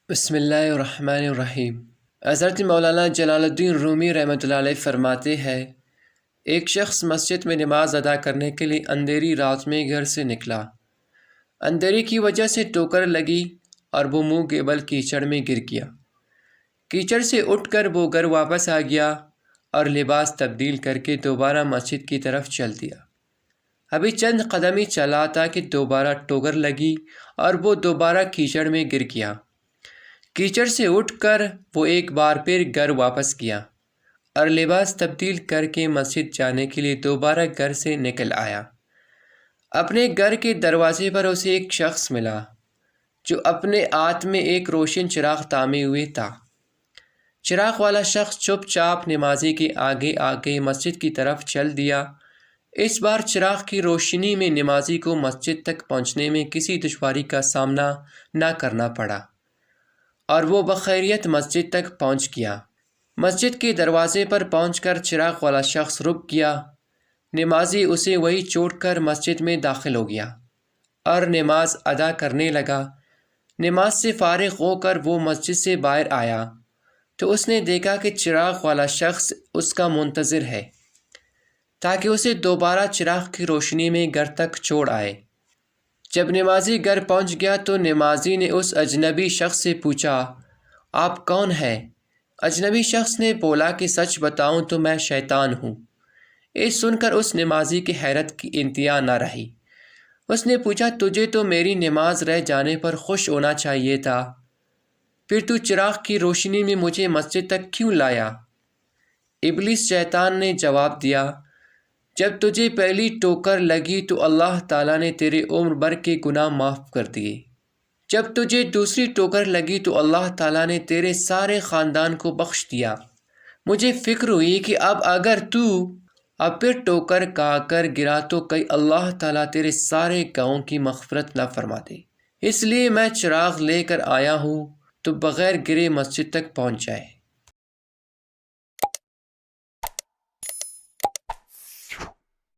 بسم اللہ الرحمن الرحیم۔ حضرت مولانا جلال الدین رومی رحمۃ اللہ علیہ فرماتے ہیں، ایک شخص مسجد میں نماز ادا کرنے کے لیے اندھیری رات میں گھر سے نکلا۔ اندھیرے کی وجہ سے ٹھوکر لگی اور وہ منہ کے بل کیچڑ میں گر گیا۔ کیچڑ سے اٹھ کر وہ گھر واپس آ گیا اور لباس تبدیل کر کے دوبارہ مسجد کی طرف چل دیا۔ ابھی چند قدم ہی چلا تھا کہ دوبارہ ٹھوکر لگی اور وہ دوبارہ کیچڑ میں گر گیا۔ کیچڑ سے اٹھ کر وہ ایک بار پھر گھر واپس گیا اور لباس تبدیل کر کے مسجد جانے کے لیے دوبارہ گھر سے نکل آیا۔ اپنے گھر کے دروازے پر اسے ایک شخص ملا جو اپنے ہاتھ میں ایک روشن چراغ تھامے ہوئے تھا۔ چراغ والا شخص چپ چاپ نمازی کے آگے آگے مسجد کی طرف چل دیا۔ اس بار چراغ کی روشنی میں نمازی کو مسجد تک پہنچنے میں کسی دشواری کا سامنا نہ کرنا پڑا اور وہ بخیریت مسجد تک پہنچ گیا۔ مسجد کے دروازے پر پہنچ کر چراغ والا شخص رک گیا۔ نمازی اسے وہی چھوڑ کر مسجد میں داخل ہو گیا اور نماز ادا کرنے لگا۔ نماز سے فارغ ہو کر وہ مسجد سے باہر آیا تو اس نے دیکھا کہ چراغ والا شخص اس کا منتظر ہے تاکہ اسے دوبارہ چراغ کی روشنی میں گھر تک چھوڑ آئے۔ جب نمازی گھر پہنچ گیا تو نمازی نے اس اجنبی شخص سے پوچھا، آپ کون ہیں؟ اجنبی شخص نے بولا کہ سچ بتاؤں تو میں شیطان ہوں۔ یہ سن کر اس نمازی کی حیرت کی انتہا نہ رہی۔ اس نے پوچھا، تجھے تو میری نماز رہ جانے پر خوش ہونا چاہیے تھا، پھر تو چراغ کی روشنی میں مجھے مسجد تک کیوں لایا؟ ابلیس شیطان نے جواب دیا، جب تجھے پہلی ٹھوکر لگی تو اللہ تعالیٰ نے تیرے عمر بھر کے گناہ معاف کر دیے۔ جب تجھے دوسری ٹھوکر لگی تو اللہ تعالیٰ نے تیرے سارے خاندان کو بخش دیا۔ مجھے فکر ہوئی کہ اب اگر تو اب پھر ٹھوکر کھا کر گرا تو کہیں اللہ تعالیٰ تیرے سارے گناہوں کی مغفرت نہ فرما دے، اس لیے میں چراغ لے کر آیا ہوں تو بغیر گرے مسجد تک پہنچ جائے۔